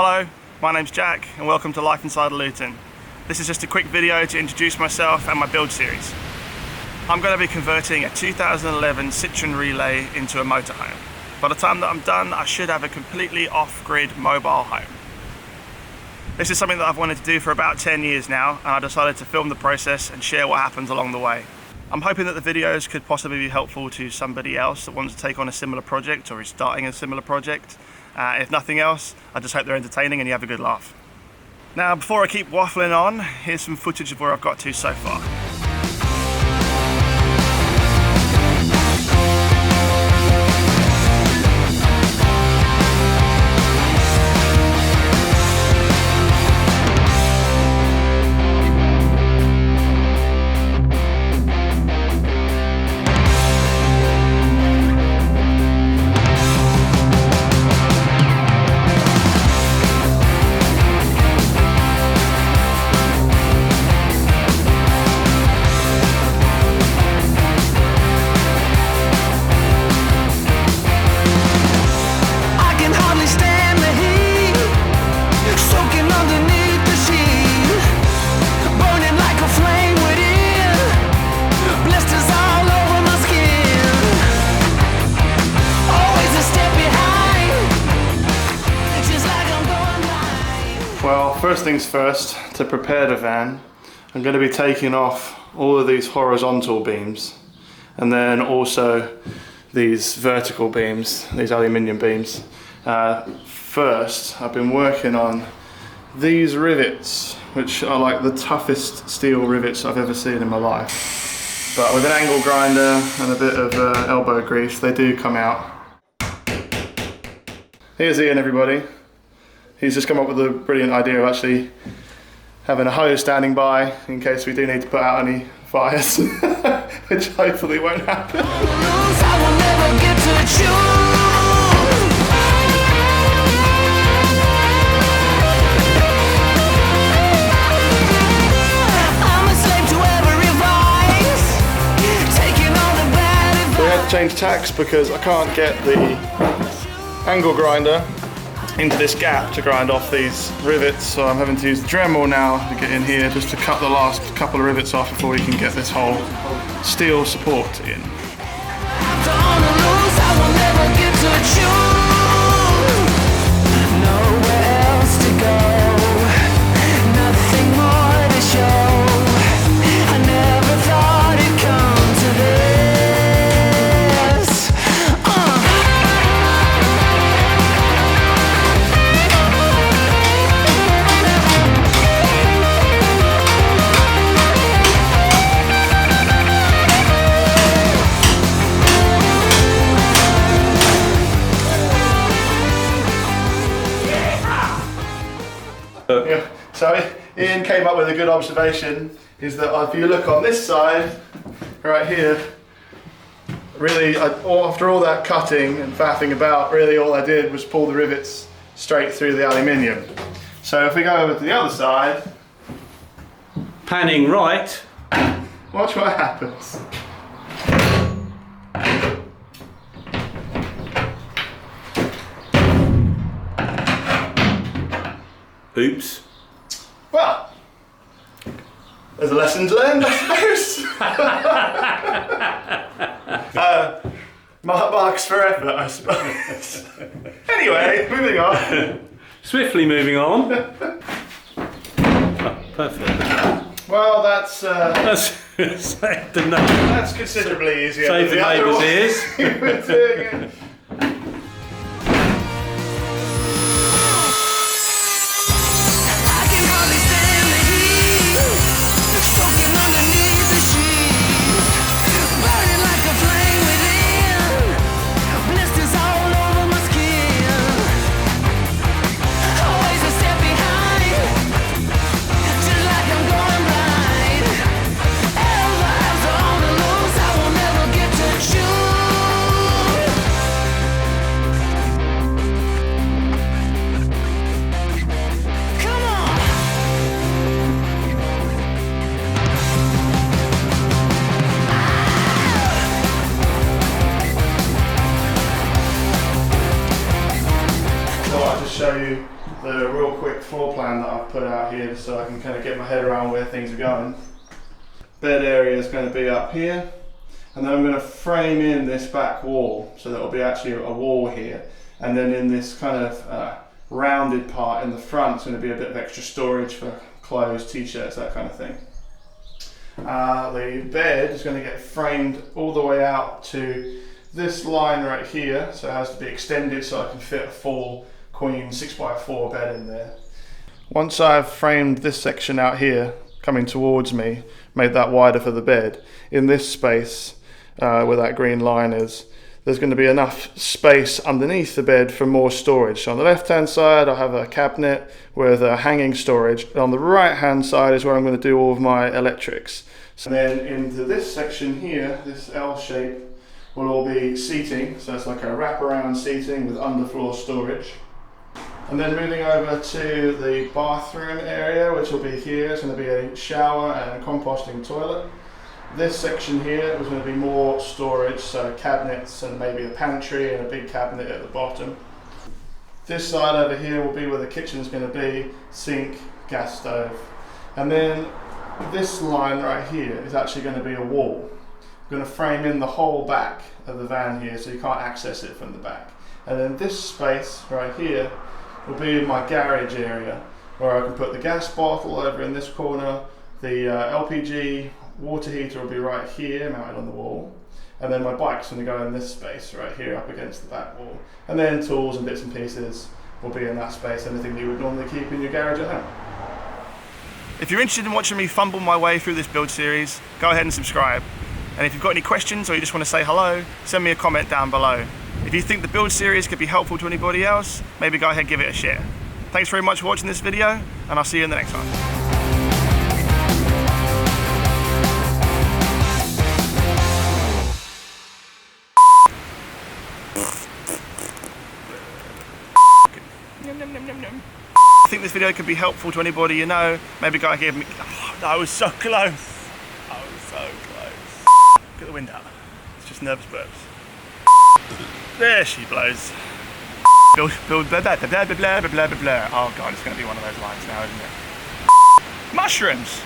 Hello, my name's Jack and welcome to Life Inside Luton. This is just a quick video to introduce myself and my build series. I'm going to be converting a 2011 Citroen Relay into a motorhome. By the time that I'm done, I should have a completely off-grid mobile home. This is something that I've wanted to do for about 10 years now, and I decided to film the process and share what happens along the way. I'm hoping that the videos could possibly be helpful to somebody else that wants to take on a similar project or is starting a similar project. If nothing else, I just hope they're entertaining and you have a good laugh. Now, before I keep waffling on, here's some footage of where I've got to so far. Well, first things first, to prepare the van, I'm going to be taking off all of these horizontal beams and then also these vertical beams, these aluminium beams. First, I've been working on these rivets, which are like the toughest steel rivets I've ever seen in my life. But with an angle grinder and a bit of elbow grease, they do come out. Here's Ian, everybody. He's just come up with a brilliant idea of actually having a hose standing by in case we do need to put out any fires, which hopefully won't happen. So we had to change tacks because I can't get the angle grinder into this gap to grind off these rivets, so I'm having to use the Dremel now to get in here just to cut the last couple of rivets off before we can get this whole steel support in. Yeah. So Ian came up with a good observation, is that if you look on this side, right here, really after all that cutting and faffing about, really all I did was pull the rivets straight through the aluminium. So if we go over to the other side, panning right, watch what happens. oops. Well, there's a lesson learned, I suppose. Marks for effort, I suppose. Anyway, moving on. Swiftly moving on. Oh, perfect. Well, that's saved the neighbours. That's considerably easier. Save the neighbours' ears. the real quick floor plan that I've put out here so I can kind of get my head around where things are going. Bed area is going to be up here, and then I'm going to frame in this back wall so that will be actually a wall here, and then in this kind of rounded part in the front it's going to be a bit of extra storage for clothes, t-shirts, that kind of thing. The bed is going to get framed all the way out to this line right here, so it has to be extended so I can fit a full queen 6x4 bed in there. Once I've framed this section out here coming towards me, made that wider for the bed, in this space where that green line is, there's going to be enough space underneath the bed for more storage. So on the left hand side I'll have a cabinet with hanging storage, and on the right hand side is where I'm going to do all of my electrics. So then into this section here, this L shape, will all be seating, so it's like a wraparound seating with underfloor storage. And then moving over to the bathroom area, which will be here, it's going to be a shower and a composting toilet. This section here is going to be more storage, so cabinets and maybe a pantry and a big cabinet at the bottom. This side over here will be where the kitchen is going to be, sink, gas stove. And then this line right here is actually going to be a wall. I'm going to frame in the whole back of the van here so you can't access it from the back. And then this space right here will be my garage area where I can put the gas bottle over in this corner, the LPG water heater will be right here mounted on the wall, and then my bike's going to go in this space right here up against the back wall, and then tools and bits and pieces will be in that space, anything you would normally keep in your garage at home. If you're interested in watching me fumble my way through this build series, go ahead and subscribe. And if you've got any questions or you just want to say hello, send me a comment down below. If you think the build series could be helpful to anybody else, maybe go ahead and give it a share. Thanks very much for watching this video, and I'll see you in the next one. I think this video could be helpful to anybody you know. Maybe go give me. Oh, I was so close. I was so close. Get the wind out. It's just nervous burps. There she blows. Build blah blah blah blah blah blah blah blah. Oh god, it's going to be one of those lines now, isn't it? Mushrooms.